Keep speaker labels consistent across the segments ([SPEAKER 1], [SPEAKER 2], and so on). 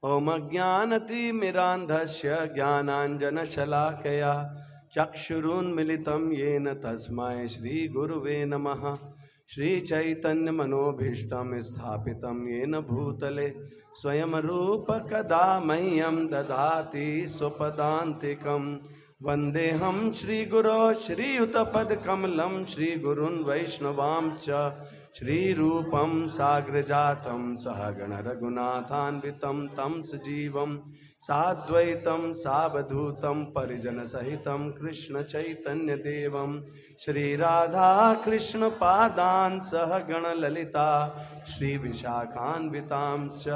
[SPEAKER 1] ओम अज्ञानतिमिरान्धस्य ज्ञानाञ्जनशलाकया चक्षुरुन्मिलितं येन तस्मै श्रीगुरुवे नमः। श्रीचैतन्यमनोभीष्टं स्थापितं येन भूतले स्वयं रूप कदा मह्यं ददाति स्वपदान्तिकं। वन्देऽहं श्रीगुरो श्रीयुतपदकमलं श्रीगुरून् वैष्णवांश्च श्रीरूपं साग्रजातं सहगण रघुनाथान्वितं तं सजीवं साद्वैतं सावधूतं परिजनसहितं कृष्णचैतन्यदेवं श्रीराधा कृष्णपादान् सहगण ललिता श्रीविशाखान्वितांश्च।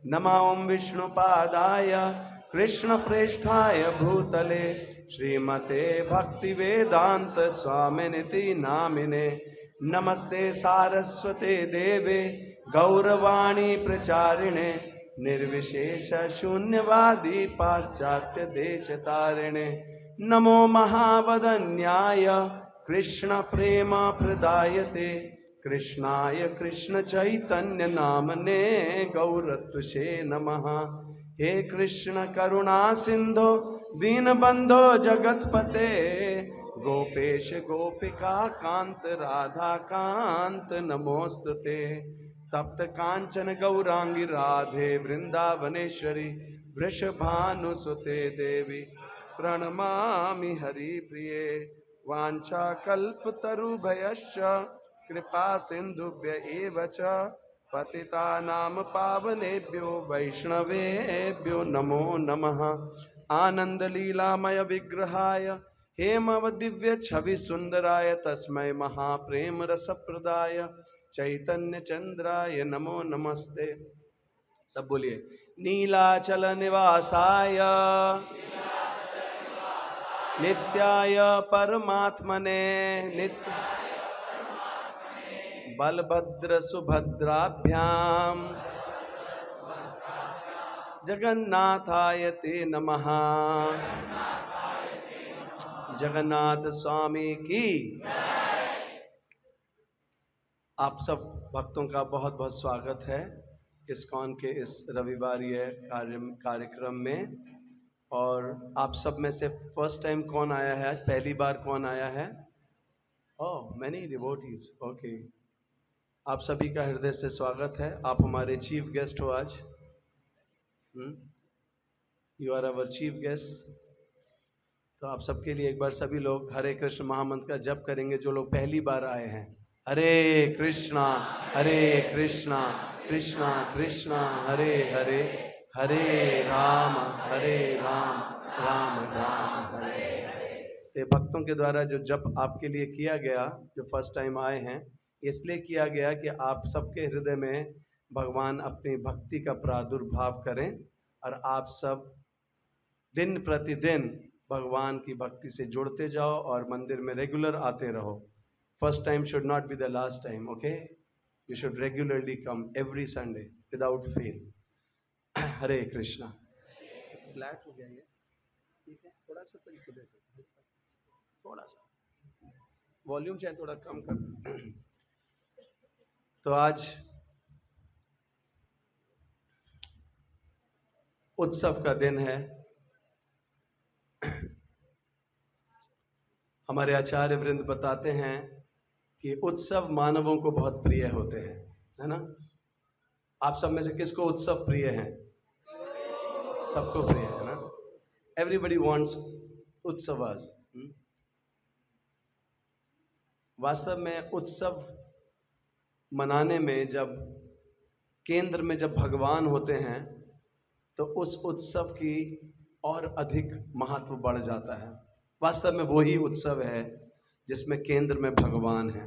[SPEAKER 1] नमो ॐ विष्णुपादाय कृष्णप्रेष्ठाय भूतले श्रीमते भक्तिवेदांत स्वामिनिति नामिने। नमस्ते सारस्वते देवे गौरवाणी प्रचारिणे निर्विशेष शून्यवादी पाश्चात्य देशतारिणे। नमो महावदन्याय कृष्ण प्रेम प्रदायते कृष्णाय कृष्ण चैतन्य नामने गौरत्वसे नमः। हे कृष्ण करुणा सिंधो दीनबंधो जगतपते गोपेश गोपिका कांत राधा कांत नमोस्तुते। तप्त कांचन गौरांगी राधे वृंदावनेश्वरी वृषभानुसुते देवी प्रणमामि हरिप्रिये। वाञ्छाकल्पतरुभयश्च कृपा सिन्धुभ्य एव च पतितानां पावनेभ्यो वैष्णवेभ्यो नमो नमः। आनन्दलीलामय विग्रहाय हेमवदिव्य छवि सुंदराय तस्मै महाप्रेम रसप्रदाय चैतन्य चंद्राय नमो नमस्ते। सब बोलिए। नीलाचल निवासाय नित्याय परमात्मने नित्य बलभद्र सुभद्राभ्यां जगन्नाथाय ते नमः। जगन्नाथ स्वामी की। आप सब भक्तों का बहुत बहुत स्वागत है इस्कॉन के इस रविवारीय कार्यक्रम में। और आप सब में से फर्स्ट टाइम कौन आया है आज? पहली बार कौन आया है? ओह, मैनी डिवोटीज। ओके, आप सभी का हृदय से स्वागत है। आप हमारे चीफ गेस्ट हो आज। You are our chief guest. तो आप सबके लिए एक बार सभी लोग हरे कृष्ण महामंत्र का जप करेंगे। जो लोग पहली बार आए हैं, हरे कृष्णा कृष्णा कृष्णा हरे हरे, हरे राम राम राम हरे हरे। ये भक्तों के द्वारा जो जप आपके लिए किया गया, जो फर्स्ट टाइम आए हैं, इसलिए किया गया कि आप सबके हृदय में भगवान अपनी भक्ति का प्रादुर्भाव करें और आप सब दिन प्रतिदिन भगवान की भक्ति से जुड़ते जाओ और मंदिर में रेगुलर आते रहो। First time should not be the last time. Okay, you should regularly come every Sunday without fail. Hare Krishna. Flat हो गया ये, ठीक है? थोड़ा सा तो इसको दे सकते, थोड़ा सा वॉल्यूम चाहे थोड़ा कम कर। तो आज उत्सव का दिन है। हमारे आचार्य वृंद बताते हैं कि उत्सव मानवों को बहुत प्रिय होते हैं, है ना? आप सब में से किसको उत्सव प्रिय है? सबको प्रिय है ना? एवरीबडी वांट्स उत्सवास। वास्तव में उत्सव मनाने में जब केंद्र में जब भगवान होते हैं तो उस उत्सव की और अधिक महत्व बढ़ जाता है। वास्तव में वही उत्सव है जिसमें केंद्र में भगवान है।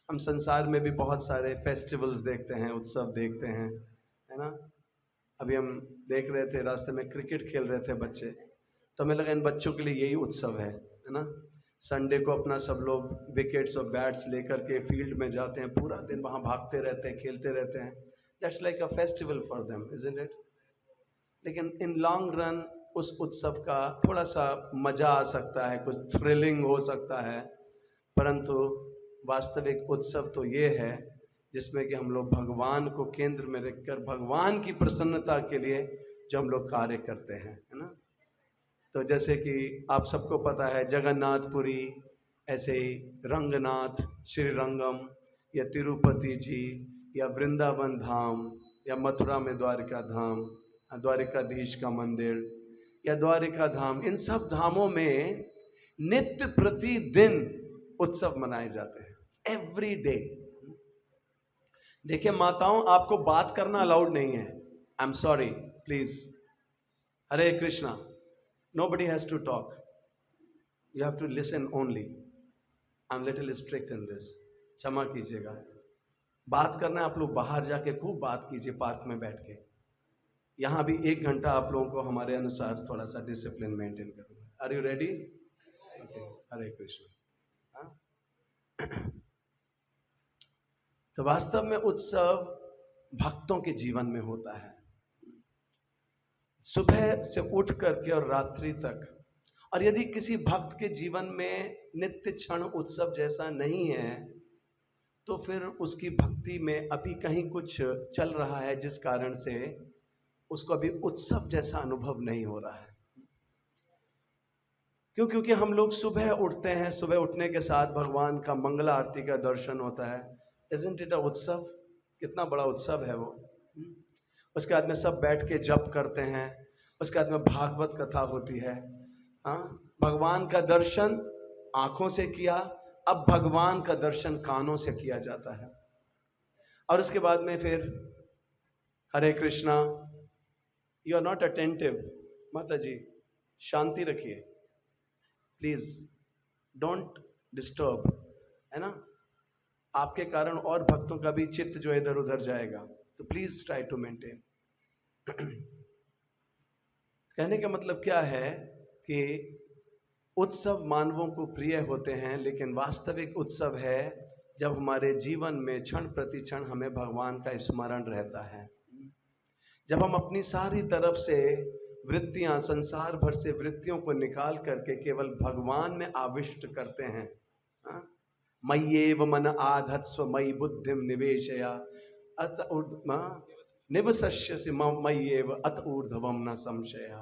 [SPEAKER 1] हम संसार में भी बहुत सारे फेस्टिवल्स देखते हैं, उत्सव देखते हैं, है ना? अभी हम देख रहे थे, रास्ते में क्रिकेट खेल रहे थे बच्चे, तो हमें लगा इन बच्चों के लिए यही उत्सव है ना? संडे को अपना सब लोग विकेट्स और बैट्स लेकर के फील्ड में जाते हैं, पूरा दिन वहाँ भागते रहते हैं, खेलते रहते हैं। That's like a festival for them, isn't it? लेकिन इन लॉन्ग रन उस उत्सव का थोड़ा सा मज़ा आ सकता है, कुछ थ्रिलिंग हो सकता है, परंतु वास्तविक उत्सव तो ये है जिसमें कि हम लोग भगवान को केंद्र में रखकर भगवान की प्रसन्नता के लिए जो हम लोग कार्य करते हैं, है ना। तो जैसे कि आप सबको पता है जगन्नाथपुरी, ऐसे ही रंगनाथ श्री रंगम, या तिरुपति जी, या वृंदावन धाम, या मथुरा में द्वारिका धाम, द्वारिकाधीश का मंदिर, या द्वारिका धाम, इन सब धामों में नित्य प्रतिदिन उत्सव मनाए जाते हैं, एवरी डे। देखिए माताओं, आपको बात करना अलाउड नहीं है, I am sorry, please. Hare Krishna, nobody has to talk, you have to listen only, I'm little strict in this, क्षमा कीजिएगा। बात करना है आप लोग बाहर जाके खूब बात कीजिए, पार्क में बैठ के। यहाँ भी 1 घंटा आप लोगों को हमारे अनुसार थोड़ा सा डिसिप्लिन मेंटेन करना है। Are you ready? Hare Krishna. तो वास्तव में उत्सव भक्तों के जीवन में होता है, सुबह से उठ करके और रात्रि तक। और यदि किसी भक्त के जीवन में नित्य क्षण उत्सव जैसा नहीं है, तो फिर उसकी भक्ति में अभी कहीं कुछ चल रहा है, जिस कारण से उसको अभी उत्सव जैसा अनुभव नहीं हो रहा है। क्यों? क्योंकि हम लोग सुबह उठते हैं, सुबह उठने के साथ भगवान का मंगला आरती का दर्शन होता है। Isn't it a उत्सव? कितना बड़ा उत्सव है वो। उसके बाद में सब बैठ के जप करते हैं, उसके बाद में भागवत कथा होती है। भगवान का दर्शन आंखों से किया, अब भगवान का दर्शन कानों से किया जाता है। और उसके बाद में फिर Hare Krishna, you are not attentive, माता जी शांति रखिए प्लीज, डोंट डिस्टर्ब, है ना। आपके कारण और भक्तों का भी चित्त जो इधर उधर जाएगा, तो प्लीज ट्राई टू मेंटेन। कहने का मतलब क्या है कि उत्सव मानवों को प्रिय होते हैं, लेकिन वास्तविक उत्सव है जब हमारे जीवन में क्षण प्रति क्षण हमें भगवान का स्मरण रहता है। जब हम अपनी सारी तरफ से वृत्तियां, संसार भर से वृत्तियों को निकाल करके केवल भगवान में आविष्ट करते हैं। मय्येव मन आधत्स्व मयि बुद्धिम निवेशया अत निवसस्यसि मय्येव अत ऊर्ध्वम न संशया।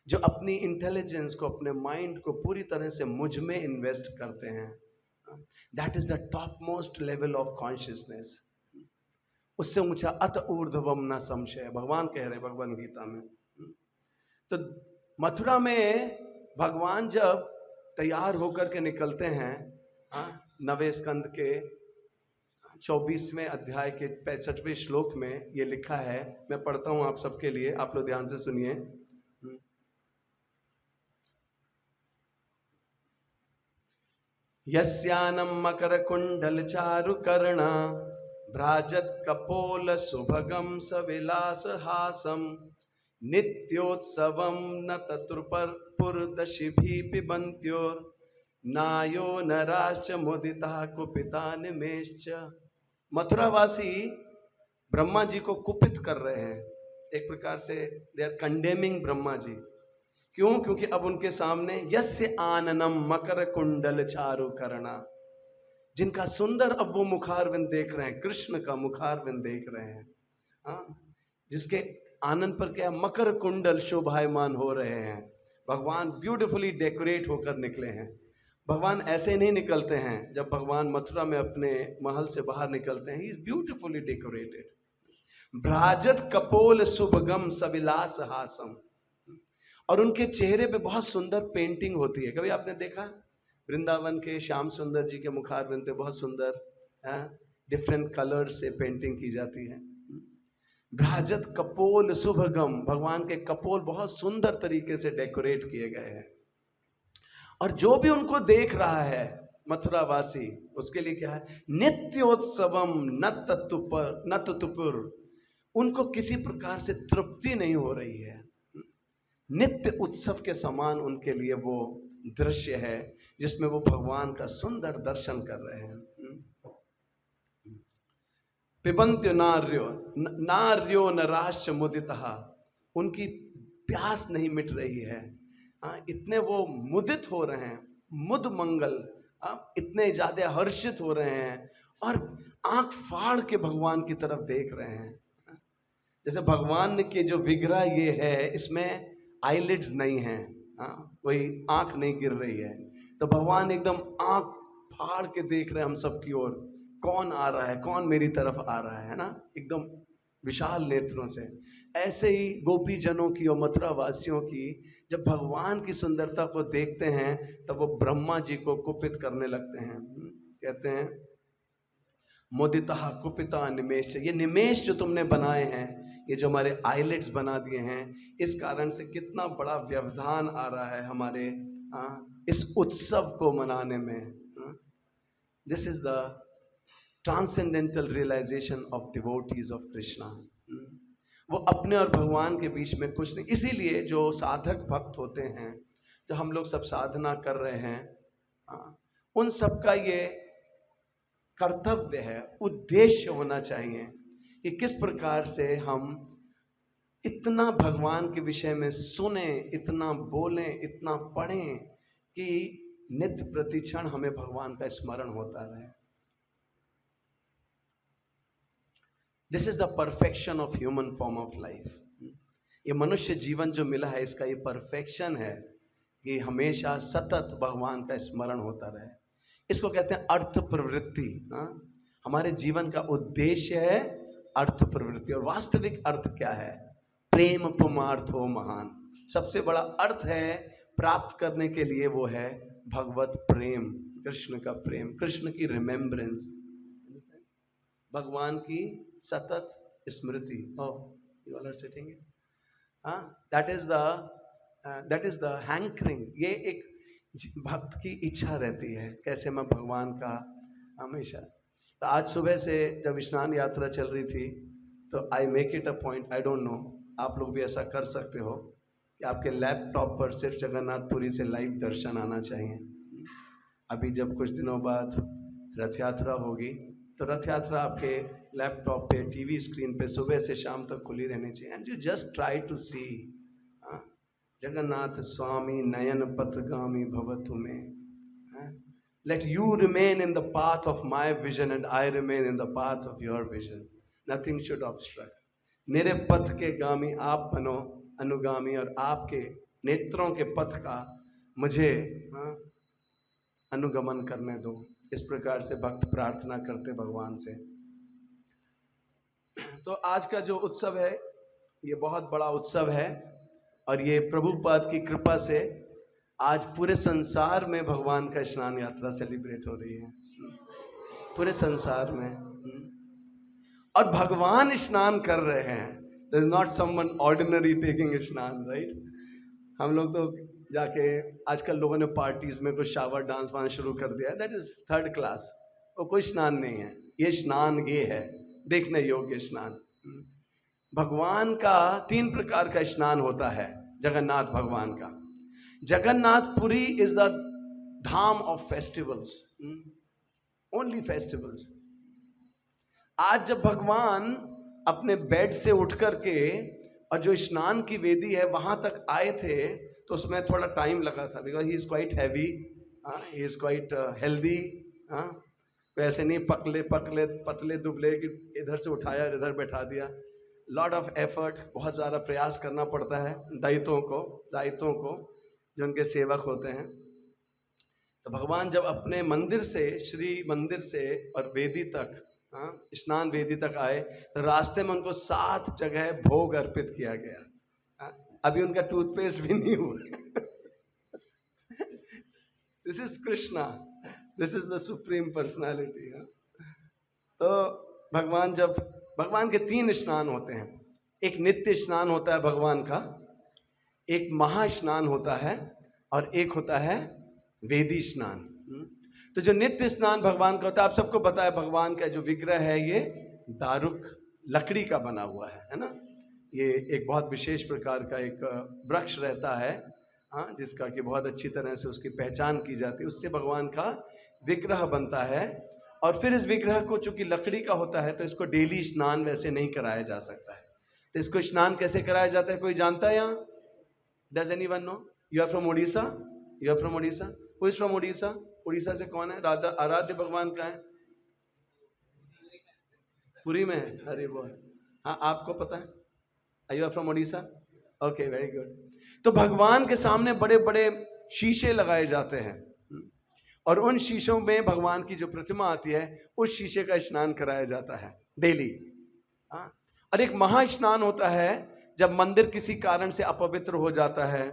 [SPEAKER 1] जो अपनी इंटेलिजेंस को, अपने माइंड को पूरी तरह से मुझ में इन्वेस्ट करते हैं, that is the top most level of consciousness. उससे ऊंचा अत ऊर्ध्वम न संशय, भगवान कह रहे हैं भगवान गीता में। तो मथुरा में भगवान जब तैयार होकर के निकलते हैं, 9वें स्कंद के 24वें अध्याय के 65वें श्लोक में ये लिखा है, मैं पढ़ता हूं आप सबके लिए, आप लोग ध्यान से सुनिए। यस्यानं मकर कुंडल चारु कर्ण भ्राजत कपोल सुभगम सविलास हासम नित्योत्सवम न तत्रुपुरदशिभि पिबन्त्योर नायो नराश्च मुदिता कुपिता निमेश्च। मथुरावासी ब्रह्मा जी को कुपित कर रहे हैं, एक प्रकार से they are condemning Brahma ji. क्यों? क्योंकि अब उनके सामने यस्य आननम मकर कुंडल चारु कर्णा, जिनका सुंदर अब वो मुखारविंद देख रहे हैं, कृष्ण का मुखारविंद देख रहे हैं, जिसके आनंद पर क्या मकर कुंडल शोभायमान हो रहे हैं। भगवान ब्यूटीफुली डेकोरेट होकर निकले हैं। भगवान ऐसे नहीं निकलते हैं, जब भगवान मथुरा में अपने महल से बाहर निकलते हैं, ही इज ब्यूटीफुली डेकोरेटेड। भ्राजत कपोल सुभगम सविलास हासम, और उनके चेहरे पे बहुत सुंदर पेंटिंग होती है। कभी आपने देखा वृंदावन के श्याम सुंदर जी के मुखारविंद पे बहुत सुंदर डिफरेंट कलर से पेंटिंग की जाती है। भ्राजत कपोल सुभगम, भगवान के कपोल बहुत सुंदर तरीके से डेकोरेट किए गए हैं। और जो भी उनको देख रहा है मथुरावासी, उसके लिए क्या है? नित्योत्सवम न तत्पुर, उनको किसी प्रकार से तृप्ति नहीं हो रही है। नित्य उत्सव के समान उनके लिए वो दृश्य है, जिसमें वो भगवान का सुंदर दर्शन कर रहे हैं। पिबन्त्यो नार्यो नराश्च मुदितः, उनकी प्यास नहीं मिट रही है। इतने वो मुदित हो रहे हैं, मुद मंगल, इतने ज्यादा हर्षित हो रहे हैं, और आंख फाड़ के भगवान की तरफ देख रहे हैं। जैसे भगवान के जो विग्रह ये है, इसमें आईलिड्स नहीं है, कोई आंख नहीं गिर रही है, तो भगवान एकदम आंख फाड़ के देख रहे हैं हम सब की ओर, कौन आ रहा है, कौन मेरी तरफ आ रहा है ना, एकदम विशाल नेत्रों से। ऐसे ही गोपी जनों की और मथुरा वासियों की जब भगवान की सुंदरता को देखते हैं तब वो ब्रह्मा जी को कुपित करने लगते हैं। कहते हैं मोदिता कुपिता निमेश, ये निमेश जो तुमने बनाए हैं, ये जो हमारे आईलेट्स बना दिए हैं, इस कारण से कितना बड़ा व्यवधान आ रहा है हमारे इस उत्सव को मनाने में। This is the transcendental realisation of devotees of Krishna. वो अपने और भगवान के बीच में कुछ नहीं। इसीलिए जो साधक भक्त होते हैं, जो हम लोग सब साधना कर रहे हैं, उन सब का ये कर्तव्य है, उद्देश्य होना चाहिए कि किस प्रकार से हम इतना भगवान के विषय में सुने, इतना बोलें, इतना पढ़ें कि नित्य प्रतिक्षण हमें भगवान का स्मरण होता रहे। This is the perfection of human form of life. ये मनुष्य जीवन जो मिला है, इसका ये परफेक्शन है कि हमेशा सतत भगवान का स्मरण होता रहे। इसको कहते हैं अर्थ प्रवृत्ति। हमारे जीवन का उद्देश्य है अर्थ प्रवृत्ति, और वास्तविक अर्थ क्या है? प्रेम पुमार्थो महान। सबसे बड़ा अर्थ है प्राप्त करने के लिए, वो है भगवत प्रेम, कृष्ण का प्रेम, कृष्ण की रिमेम्बरेंस, भगवान की सतत स्मृति। You all are sitting, that is the hankering. ये एक भक्त की इच्छा रहती है, कैसे मैं भगवान का हमेशा। तो आज सुबह से जब स्नान यात्रा चल रही थी, तो I make it a point, I don't know आप लोग भी ऐसा कर सकते हो, कि आपके लैपटॉप पर सिर्फ जगन्नाथपुरी से लाइव दर्शन आना चाहिए। अभी जब कुछ दिनों बाद रथ यात्रा होगी, तो रथ यात्रा आपके लैपटॉप पे, टीवी स्क्रीन पे सुबह से शाम तक खुली रहनी चाहिए। And you just try to see Jagannath Swami नयन पथगामी भवतु में। Let you remain in the path of my vision and I remain in the path of your vision. Nothing should obstruct. मेरे पथ के गामी आप बनो अनुगामी, और आपके नेत्रों के पथ का मुझे अनुगमन करने दो। इस प्रकार से भक्त प्रार्थना करते भगवान से। तो आज का जो उत्सव है, ये बहुत बड़ा उत्सव है, और ये प्रभुपाद की कृपा से आज पूरे संसार में भगवान का स्नान यात्रा सेलिब्रेट हो रही है, पूरे संसार में। और भगवान स्नान कर रहे हैं। There is not someone ordinary taking snan, right. हम लोग तो जाके आजकल लोगों ने पार्टीज में कुछ शावर डांस वांस शुरू कर दिया है, दैट इज थर्ड क्लास। वो कोई स्नान नहीं है, ये स्नान ये है देखने योग्य स्नान। भगवान का 3 प्रकार का स्नान होता है जगन्नाथ भगवान का। Jagannathpuri is the dham of festivals, only festivals. आज जब भगवान अपने बेड से उठ करके और जो स्नान की वेदी है वहां तक आए थे, तो उसमें थोड़ा टाइम लगा था, because he is quite heavy, he is quite healthy. वैसे नहीं पतले पतले दुबले कि इधर से उठाया इधर बैठा दिया। लॉट ऑफ एफर्ट, बहुत ज़्यादा प्रयास करना पड़ता है दायित्वों को जो उनके सेवक होते हैं। तो भगवान जब अपने मंदिर से, श्री मंदिर से और वेदी तक, स्नान वेदी तक आए, तो रास्ते में उनको 7 जगह भोग अर्पित किया गया। अभी उनका टूथपेस्ट भी नहीं हुआ। This is Krishna, this is the supreme personality. तो भगवान के 3 स्नान होते हैं। एक नित्य स्नान होता है भगवान का, एक महास्नान होता है, और एक होता है वेदी स्नान। तो जो नित्य स्नान भगवान का होता है, आप सबको पता है भगवान का जो विग्रह है ये दारुक लकड़ी का बना हुआ है ना। ये एक बहुत विशेष प्रकार का एक वृक्ष रहता है, जिसका कि बहुत अच्छी तरह से उसकी पहचान की जाती है। उससे भगवान का विग्रह बनता है, और फिर इस विग्रह को चूंकि लकड़ी का होता है, तो इसको डेली स्नान वैसे नहीं कराया जा सकता है। तो इसको स्नान कैसे कराया जाता है, कोई जानता है यहाँ? Does anyone know? You are from Odisha? You are from Odisha? Who is from Odisha? Orissa से कौन है? राधा आराध्य भगवान का है पुरी में है, अरे वो। हाँ, आपको पता है? Are you from Orissa? Okay, very good. तो भगवान के सामने बड़े बड़े शीशे लगाए जाते हैं और उन शीशों में भगवान की जो प्रतिमा आती है उस शीशे का स्नान कराया जाता है डेली। और एक महा स्नान होता है जब मंदिर किसी कारण से अपवित्र हो जाता है,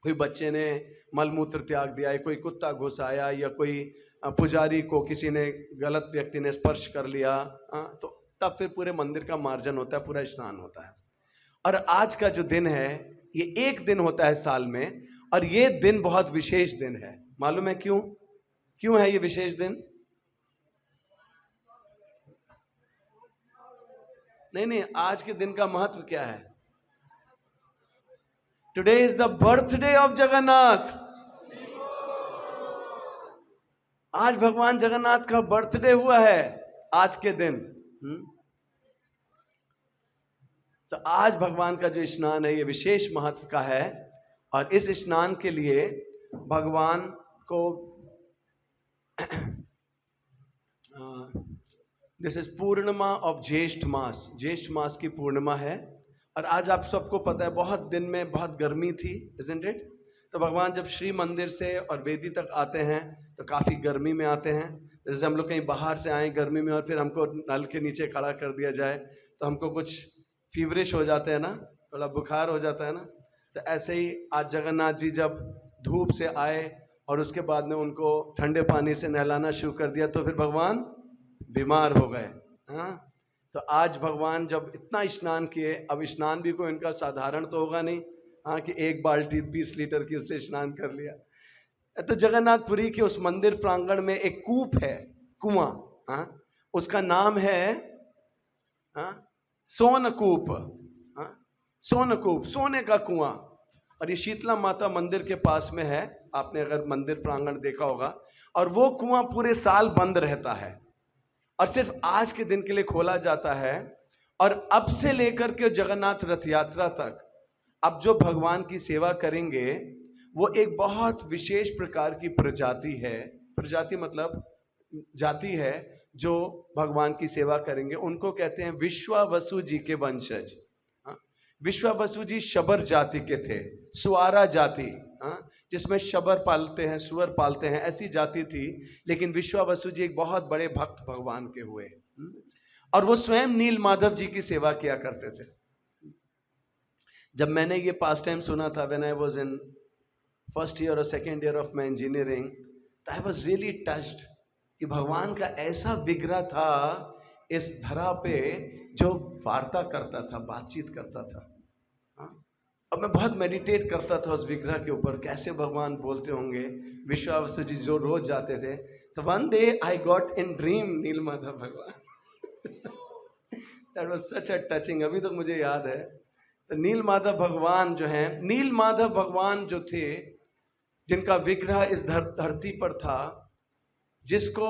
[SPEAKER 1] कोई बच्चे ने मलमूत्र त्याग दिया है, कोई कुत्ता घुस आया, या कोई पुजारी को किसी ने गलत व्यक्ति ने स्पर्श कर लिया, तो तब फिर पूरे मंदिर का मार्जन होता है, पूरा स्नान होता है। और आज का जो दिन है ये एक दिन होता है साल में, और ये दिन बहुत विशेष दिन है। मालूम है क्यों? क्यों है ये विशेष दिन? नहीं, आज के दिन का महत्व क्या है? Today is the birthday of Jagannath. आज भगवान जगन्नाथ का बर्थडे हुआ है आज के दिन। तो आज भगवान का जो स्नान है ये विशेष महत्व का है, और इस स्नान के लिए भगवान को दिस इज पूर्णिमा ऑफ ज्येष्ठ मास। ज्येष्ठ मास की पूर्णिमा है, और आज आप सबको पता है बहुत दिन में बहुत गर्मी थी, इजंट इट? तो भगवान जब श्री मंदिर से और वेदी तक आते हैं तो काफ़ी गर्मी में आते हैं। जैसे हम लोग कहीं बाहर से आए गर्मी में और फिर हमको नल के नीचे खड़ा कर दिया जाए तो हमको कुछ फीवरिश हो जाते हैं ना, थोड़ा बुखार हो जाता है ना। तो ऐसे ही आज जगन्नाथ जी जब धूप से आए और उसके बाद में उनको ठंडे पानी से नहलाना शुरू कर दिया तो फिर भगवान बीमार हो गए। हाँ, तो आज भगवान जब इतना स्नान किए, अब स्नान भी कोई इनका साधारण तो होगा नहीं, हाँ, कि एक बाल्टी 20 लीटर की उससे स्नान कर लिया। तो जगन्नाथपुरी के उस मंदिर प्रांगण में एक कूप है, कुआं, हाँ, उसका नाम है सोनकूप। सोनकूप, सोने का कुआं। और ये शीतला माता मंदिर के पास में है, आपने अगर मंदिर प्रांगण देखा होगा। और वो कुआं पूरे साल बंद रहता है और सिर्फ आज के दिन के लिए खोला जाता है। और अब से लेकर के जगन्नाथ रथ यात्रा तक अब जो भगवान की सेवा करेंगे वो एक बहुत विशेष प्रकार की प्रजाति है। प्रजाति मतलब जाति है जो भगवान की सेवा करेंगे, उनको कहते हैं विश्वावसु जी के वंशज। विश्वावसु जी शबर जाति के थे, सुआरा जाति, जिसमें शबर पालते हैं, सुअर पालते हैं, ऐसी जाति थी। लेकिन विश्वावसु जी एक बहुत बड़े भक्त भगवान के हुए और वो स्वयं नील माधव जी की सेवा किया करते थे। जब मैंने ये पास टाइम सुना था, when I was in first year और second year of my engineering, I was really touched कि भगवान का ऐसा विग्रह था इस धरा पे जो वार्ता करता था, बातचीत करता था। अब मैं बहुत मेडिटेट करता था उस विग्रह के ऊपर, कैसे भगवान बोलते होंगे। विश्वावसु जी जो रोज जाते थे, तो one day I got in dream Neel Madhav भगवान। That was such a touching, अभी तक मुझे याद है। तो नील माधव भगवान जो हैं, नील माधव भगवान जो थे, जिनका विग्रह इस धरती पर था, जिसको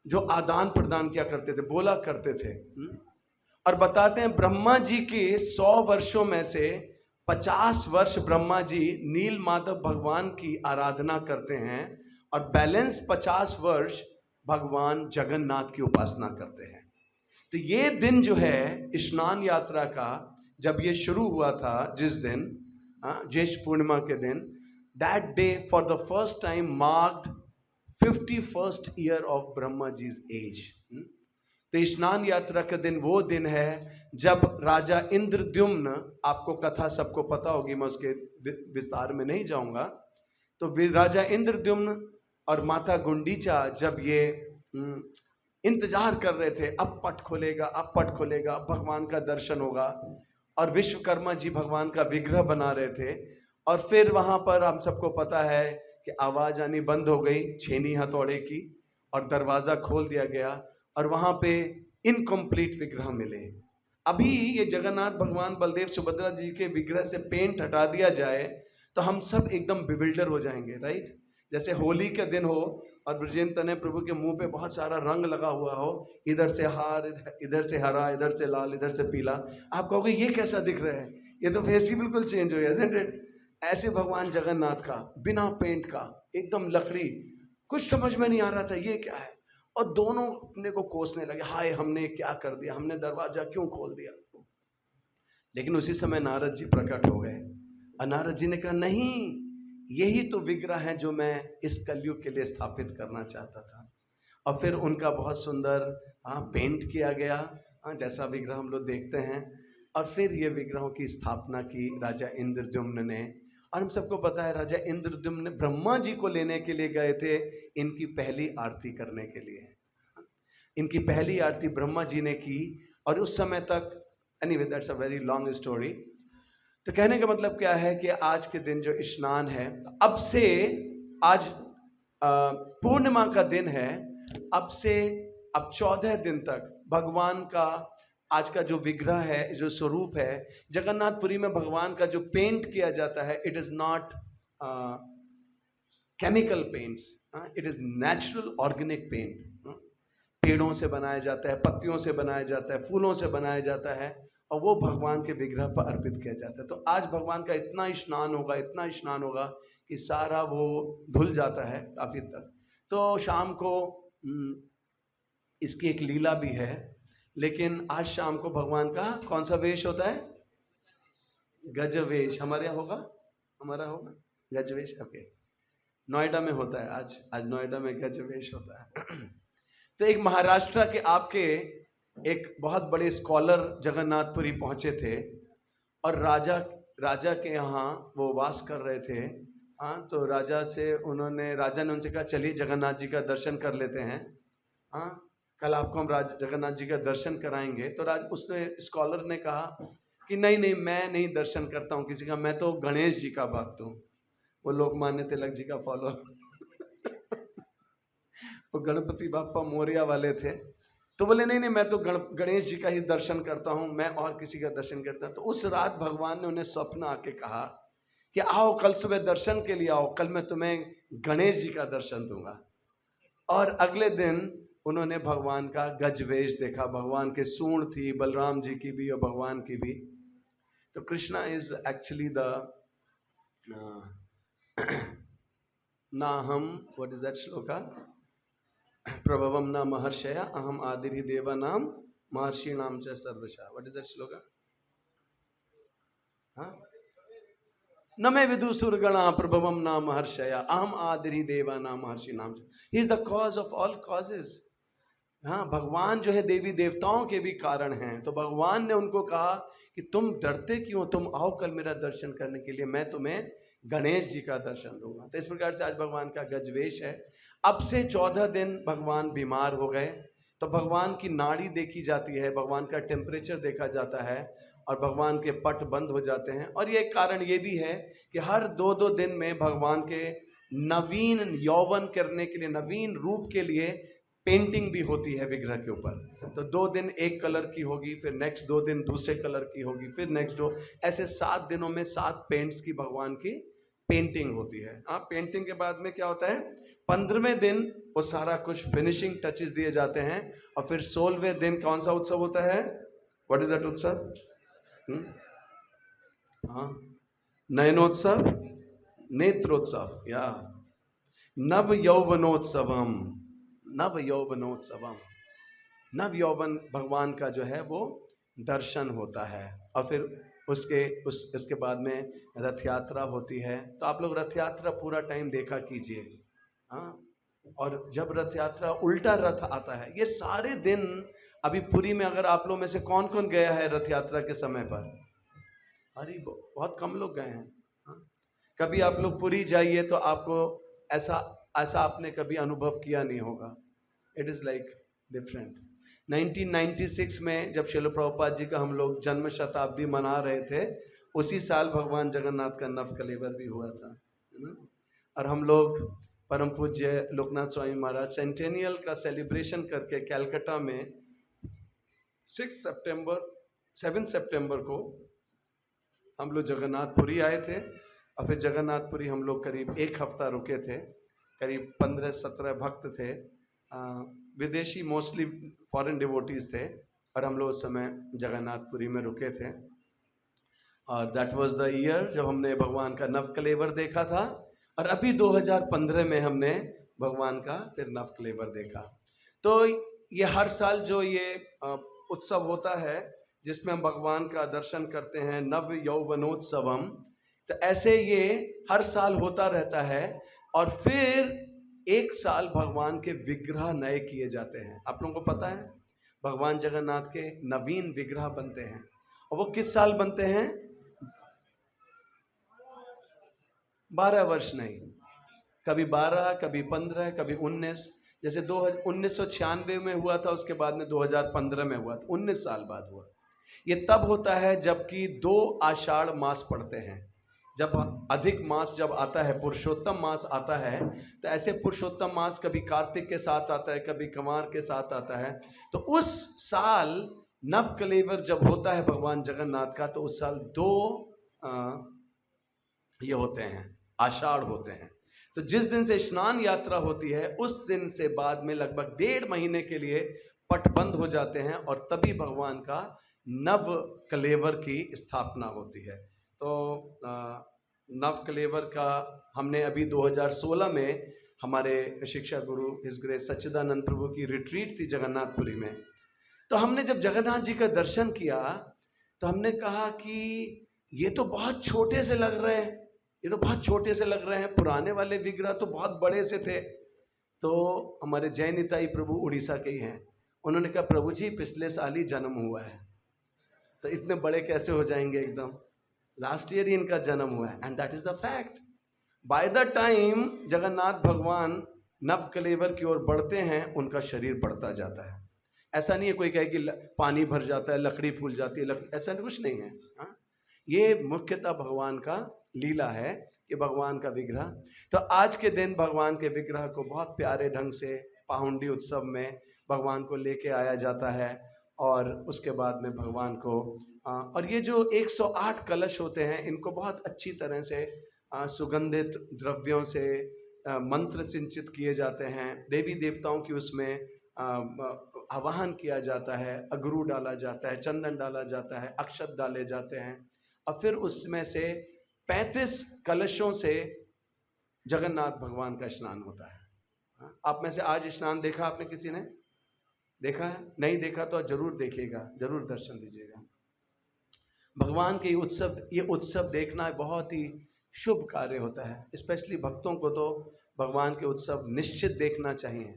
[SPEAKER 1] जो आदान प्रदान किया करते थे, बोला करते थे। और बताते हैं ब्रह्मा जी के 100 वर्षों में से 50 वर्ष ब्रह्मा जी नील माधव भगवान की आराधना करते हैं और बैलेंस 50 वर्ष भगवान जगन्नाथ की उपासना करते हैं। तो ये दिन जो है स्नान यात्रा का, जब ये शुरू हुआ था, जिस दिन ज्येष्ठ पूर्णिमा के दिन, that day for the first time marked 51st year of Brahma ji's age. तो स्नान यात्रा का दिन वो दिन है जब राजा इंद्रद्युम्न, आपको कथा सबको पता होगी, मैं उसके विस्तार में नहीं जाऊंगा। तो राजा इंद्रद्युम्न और माता गुंडीचा जब ये इंतजार कर रहे थे, अब पट खोलेगा, अब पट खोलेगा, अब भगवान का दर्शन होगा, और विश्वकर्मा जी भगवान का विग्रह बना रहे थे। और फिर वहां पर हम सबको पता है कि आवाज आनी बंद हो गई छेनी हथौड़े की, और दरवाजा खोल दिया गया और वहां पे इनकम्प्लीट विग्रह मिले। अभी ये जगन्नाथ भगवान बलदेव सुभद्रा जी के विग्रह से पेंट हटा दिया जाए तो हम सब एकदम बिविल्डर हो जाएंगे, राइट? जैसे होली का दिन हो और ब्रजेंद्र तनय प्रभु के मुंह पे बहुत सारा रंग लगा हुआ हो, इधर से हार, इधर से हरा, इधर से लाल, इधर से पीला, आप कहोगे ये कैसा दिख रहा है, ये तो फेस ही बिल्कुल चेंज हो गया, isn't it? ऐसे भगवान जगन्नाथ का बिना पेंट का एकदम लकड़ी, कुछ समझ में नहीं आ रहा था ये क्या है। और दोनों अपने को कोसने लगे, हाय हमने क्या कर दिया, हमने दरवाजा क्यों खोल दिया। लेकिन उसी समय नारद जी प्रकट हो गए और नारद जी ने कहा, नहीं, यही तो विग्रह है जो मैं इस कलयुग के लिए स्थापित करना चाहता था। और फिर उनका बहुत सुंदर पेंट किया गया, जैसा विग्रह हम लोग देखते हैं। और फिर ये विग्रहों की स्थापना की राजा इंद्रद्युम्न ने। और हम सबको पता है राजा इंद्रद्युम्न ब्रह्मा जी को लेने के लिए गए थे इनकी पहली आरती करने के लिए। इनकी पहली आरती ब्रह्मा जी ने की। और उस समय तक, anyway that's a very long story. तो कहने का मतलब क्या है कि आज के दिन जो स्नान है, अब से आज पूर्णिमा का दिन है, अब से अब 14 दिन तक भगवान का आज का जो विग्रह है, जो स्वरूप है जगन्नाथपुरी में, भगवान का जो पेंट किया जाता है, it is not chemical paints, it is natural organic paint. पेड़ों से बनाया जाता है, पत्तियों से बनाया जाता है, फूलों से बनाया जाता है, और वो भगवान के विग्रह पर अर्पित किया जाता है। तो आज भगवान का इतना स्नान होगा, इतना स्नान होगा कि सारा वो धुल जाता है काफी तक। तो शाम को इसकी एक लीला भी है। लेकिन आज शाम को भगवान का कौन सा वेश होता है? गजवेश। हमारे यहाँ होगा, हमारा होगा गजवेश। ओके, नोएडा में होता है आज नोएडा में गजवेश होता है। तो एक महाराष्ट्र के आपके एक बहुत बड़े स्कॉलर जगन्नाथपुरी पहुंचे थे और राजा के यहाँ वो वास कर रहे थे। तो राजा ने उनसे कहा, चलिए जगन्नाथ जी का दर्शन कर लेते हैं, कल आपको हम जगन्नाथ जी का दर्शन कराएंगे। तो उसने स्कॉलर ने कहा कि नहीं, मैं नहीं दर्शन करता हूँ किसी का, मैं तो गणेश जी का भक्त हूँ। वो लोकमान्य तिलक जी का फॉलोअर वो गणपति बाप्पा मोरिया वाले थे। तो बोले नहीं, मैं तो गणेश जी का ही दर्शन करता हूँ, मैं और किसी का दर्शन करता हूँ। तो उस रात भगवान ने उन्हें स्वप्न आके कहा कि आओ कल सुबह दर्शन के लिए आओ, कल मैं तुम्हें गणेश जी का दर्शन दूंगा। और अगले दिन उन्होंने भगवान का गजवेश देखा। भगवान के सूंड थी, बलराम जी की भी और भगवान की भी। तो कृष्णा इज एक्चुअली द ना हम, व्हाट इज दैट श्लोका, प्रभवम न महर्षया अहम आदिर्हि देवानाम महर्षिणाम च सर्वशः। What is that shloka? न मे विदुसुरगणा प्रभवम न महर्षया अहम आदिर्हि देवानाम महर्षिणाम च। He is the cause of all causes. भगवान जो है देवी देवताओं के भी कारण हैं। तो भगवान ने उनको कहा कि तुम डरते क्यों, तुम आओ कल मेरा दर्शन करने के लिए, मैं तुम्हें गणेश जी का दर्शन दूंगा। तो इस प्रकार से आज भगवान का गजवेश है। अब से 14 दिन भगवान बीमार हो गए, तो भगवान की नाड़ी देखी जाती है, भगवान का टेम्परेचर देखा जाता है और भगवान के पट बंद हो जाते हैं। और ये कारण ये भी है कि हर 2-2 दिन में भगवान के नवीन यौवन करने के लिए, नवीन रूप के लिए पेंटिंग भी होती है विग्रह के ऊपर। तो 2 दिन एक कलर की होगी, फिर नेक्स्ट 2 दिन दूसरे कलर की होगी, फिर नेक्स्ट 2, ऐसे 7 दिनों में 7 पेंट्स की भगवान की पेंटिंग होती है। पेंटिंग के बाद में क्या होता है, 15वें दिन वो सारा कुछ फिनिशिंग टचेस दिए जाते हैं। और फिर 16वें दिन कौन सा उत्सव होता है? व्हाट इज दैट उत्सव? नयनोत्सव, नेत्रोत्सव, या नव यौवनोत्सवम। नव यौवनोत्सवम, नव यौवन भगवान का जो है वो दर्शन होता है। और फिर उसके बाद में रथ यात्रा होती है। तो आप लोग रथ यात्रा पूरा टाइम देखा कीजिए। और जब रथ यात्रा, उल्टा रथ आता है, ये सारे दिन अभी पुरी में, अगर आप लोग में से कौन कौन गया है रथ यात्रा के समय पर? अरे बहुत कम लोग गए हैं। कभी आप लोग पुरी जाइए तो आपको ऐसा आपने कभी अनुभव किया नहीं होगा। It is like different. 1996 में जब श्रील प्रभुपाद जी का हम लोग जन्म शताब्दी मना रहे थे, उसी साल भगवान जगन्नाथ का नव कलेवर भी हुआ था, है ना। और हम लोग परम पूज्य लोकनाथ स्वामी महाराज सेंटेनियल का सेलिब्रेशन करके कैलकाटा में 7 सितंबर को हम लोग जगन्नाथपुरी आए थे। और फिर जगन्नाथपुरी हम लोग करीब 1 हफ्ता रुके थे। करीब 15-17 भक्त थे, विदेशी, मोस्टली फॉरेन डिवोटीज थे। और हम लोग उस समय जगन्नाथपुरी में रुके थे। और दैट वाज द ईयर जब हमने भगवान का नव कलेवर देखा था। और अभी 2015 में हमने भगवान का फिर नव कलेवर देखा। तो ये हर साल जो ये उत्सव होता है जिसमें हम भगवान का दर्शन करते हैं, नव यौवनोत्सवम, तो ऐसे ये हर साल होता रहता है। और फिर एक साल भगवान के विग्रह नए किए जाते हैं। आप लोगों को पता है भगवान जगन्नाथ के नवीन विग्रह बनते हैं, और वो किस साल बनते हैं? 12 वर्ष नहीं, कभी 12, कभी 15, कभी 19। जैसे 1996 में हुआ था, उसके बाद में 2015 में हुआ था, 19 साल बाद हुआ। ये तब होता है जबकि 2 आषाढ़ मास पड़ते हैं। जब अधिक मास जब आता है, पुरुषोत्तम मास आता है, तो ऐसे पुरुषोत्तम मास कभी कार्तिक के साथ आता है, कभी कंवार के साथ आता है। तो उस साल नव कलेवर जब होता है भगवान जगन्नाथ का, तो उस साल 2 ये होते हैं, आषाढ़ होते हैं। तो जिस दिन से स्नान यात्रा होती है उस दिन से बाद में लगभग 1.5 महीने के लिए पट बंद हो जाते हैं, और तभी भगवान का नव कलेवर की स्थापना होती है। तो नव कलेवर का हमने अभी 2016 में हमारे शिक्षा गुरु हिज ग्रेस सच्चिदानंद प्रभु की रिट्रीट थी जगन्नाथपुरी में। तो हमने जब जगन्नाथ जी का दर्शन किया तो हमने कहा कि ये तो बहुत छोटे से लग रहे हैं, ये तो बहुत छोटे से लग रहे हैं, पुराने वाले विग्रह तो बहुत बड़े से थे। तो हमारे जय निताई प्रभु उड़ीसा के ही हैं, उन्होंने कहा प्रभु जी पिछले साल ही जन्म हुआ है, तो इतने बड़े कैसे हो जाएंगे एकदम, लास्ट ईयर ही इनका जन्म हुआ है। And that is a fact. By the time Jagannath भगवान नव कलेवर की ओर बढ़ते हैं, उनका शरीर बढ़ता जाता है। ऐसा नहीं है कोई कहे कि पानी भर जाता है, लकड़ी फूल जाती है, ऐसा कुछ नहीं है। हाँ? ये मुख्यतः भगवान का लीला है कि भगवान का विग्रह। तो आज के दिन भगवान के विग्रह को बहुत प्यारे ढंग से पाहुंडी उत्सव में भगवान को लेके आया जाता है, और उसके बाद में भगवान को और ये जो 108 कलश होते हैं, इनको बहुत अच्छी तरह से सुगंधित द्रव्यों से मंत्र सिंचित किए जाते हैं। देवी देवताओं की उसमें आवाहन किया जाता है, अगरू डाला जाता है, चंदन डाला जाता है, अक्षत डाले जाते हैं, और फिर उसमें से 35 कलशों से जगन्नाथ भगवान का स्नान होता है। आप में से आज स्नान देखा आपने, किसी ने देखा है? नहीं देखा तो जरूर देखिएगा, जरूर दर्शन दीजिएगा। भगवान के ये उत्सव देखना बहुत ही शुभ कार्य होता है। स्पेशली भक्तों को तो भगवान के उत्सव निश्चित देखना चाहिए।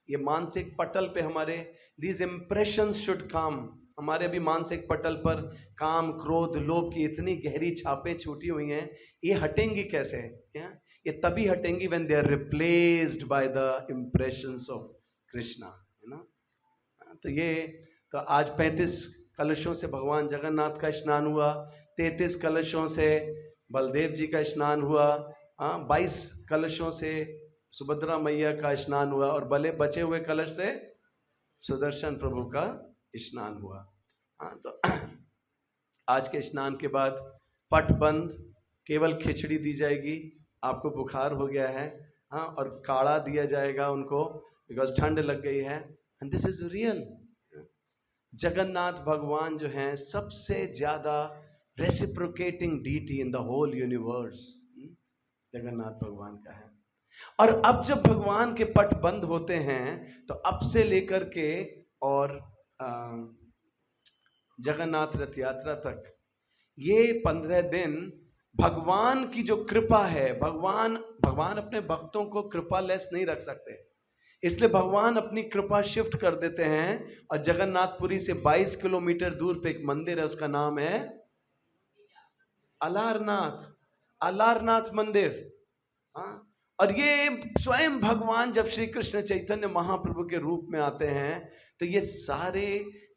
[SPEAKER 1] ये मानसिक पटल पे हमारे दीज इम्प्रेशंस शुड कम। हमारे भी मानसिक पटल पर काम, क्रोध, लोभ की इतनी गहरी छापें छूटी हुई हैं, ये हटेंगी कैसे? ये तभी हटेंगी when they are replaced by the impressions of Krishna, है ना। तो आज 35 कलशों से भगवान जगन्नाथ का स्नान हुआ, 33 कलशों से बलदेव जी का स्नान हुआ, 22 कलशों से सुभद्रा मैया का स्नान हुआ, और बचे हुए कलश से सुदर्शन प्रभु का स्नान हुआ। तो आज के स्नान के बाद पट बंद, केवल खिचड़ी दी जाएगी। आपको बुखार हो गया है, और काढ़ा दिया जाएगा उनको, बिकॉज ठंड लग गई है। And this is real. Jagannath भगवान जो हैं सबसे ज्यादा reciprocating deity in the whole universe Jagannath भगवान का है। और अब जब भगवान के पट बंद होते हैं, तो अब से लेकर के और जगन्नाथ रथ यात्रा तक ये 15 दिन भगवान की जो कृपा है, भगवान अपने भक्तों को कृपा लेस नहीं रख सकते, इसलिए भगवान अपनी कृपा शिफ्ट कर देते हैं। और जगन्नाथपुरी से 22 किलोमीटर दूर पे एक मंदिर है, उसका नाम है अलारनाथ मंदिर। और ये स्वयं भगवान जब श्री कृष्ण चैतन्य महाप्रभु के रूप में आते हैं, तो ये सारे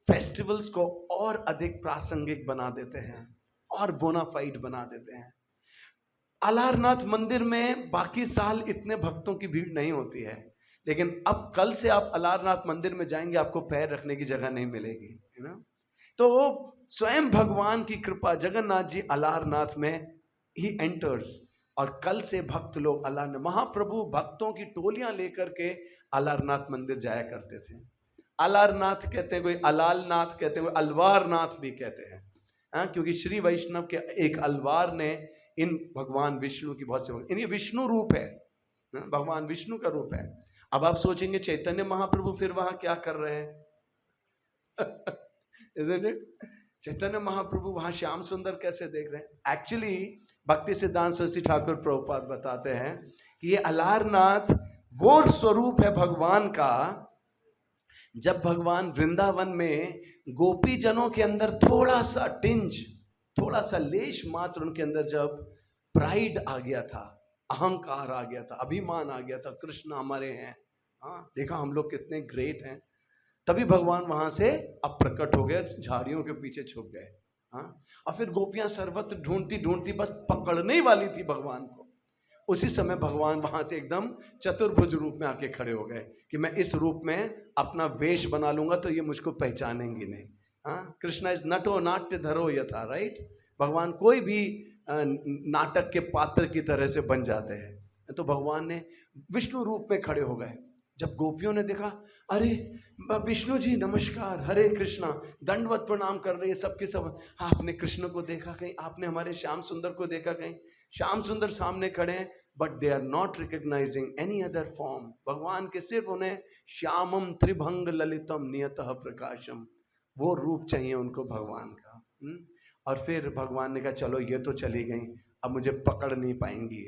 [SPEAKER 1] फेस्टिवल्स को और अधिक प्रासंगिक बना देते हैं और बोनाफाइड बना देते हैं। अलारनाथ मंदिर में बाकी साल इतने भक्तों की भीड़ नहीं होती है, लेकिन अब कल से आप अलारनाथ मंदिर में जाएंगे, आपको पैर रखने की जगह नहीं मिलेगी, है ना। तो स्वयं भगवान की कृपा, जगन्नाथ जी अलारनाथ में ही एंटर्स, और कल से भक्त लोग महाप्रभु भक्तों की टोलियां लेकर के अलारनाथ मंदिर जाया करते थे। अलारनाथ कहते हैं, कोई अलालनाथ कहते हैं, कोई अलवारनाथ भी कहते हैं, क्योंकि श्री वैष्णव के एक अलवार ने इन भगवान विष्णु की बहुत सेवा, इन ये विष्णु रूप है, भगवान विष्णु का रूप है। अब आप सोचेंगे चैतन्य महाप्रभु फिर वहां क्या कर रहे हैं? Isn't it? चैतन्य महाप्रभु वहां श्याम सुंदर कैसे देख रहे हैं? एक्चुअली भक्ति सिद्धांत सरस्वती ठाकुर प्रभुपाद बताते हैं कि ये अलारनाथ वो स्वरूप है भगवान का, जब भगवान वृंदावन में गोपी जनों के अंदर थोड़ा सा टिंज, थोड़ा सा लेश मात्र उनके अंदर जब प्राइड आ गया था, अहंकार आ गया था, अभिमान आ गया था, कृष्ण हमारे हैं, हाँ देखा हम लोग कितने ग्रेट हैं, तभी भगवान वहां से अप्रकट हो गए, झाड़ियों के पीछे छुप गए। हाँ, और फिर गोपियां सर्वत्र ढूंढती ढूंढती बस पकड़ने ही वाली थी भगवान को। उसी समय भगवान वहां से एकदम चतुर्भुज रूप में आके खड़े हो गए कि मैं इस रूप में अपना वेश बना लूंगा तो ये मुझको पहचानेंगी नहीं। हाँ, कृष्णा इज नटो नाट्य धरो यथा, राइट? भगवान कोई भी नाटक के पात्र की तरह से बन जाते हैं। तो भगवान ने विष्णु रूप में खड़े हो गए। जब गोपियों ने देखा, अरे विष्णु जी नमस्कार, हरे कृष्णा, दंडवत प्रणाम कर रही है सबके सब। आपने कृष्ण को देखा कहीं? आपने हमारे श्याम सुंदर को देखा कहीं? श्याम सुंदर सामने खड़े हैं, but they are not recognising any other form. भगवान के सिर्फ उन्हें श्यामम त्रिभंग ललितम नियतः प्रकाशम, वो रूप चाहिए उनको भगवान का। और फिर भगवान ने कहा चलो ये तो चली गई, अब मुझे पकड़ नहीं पाएंगी।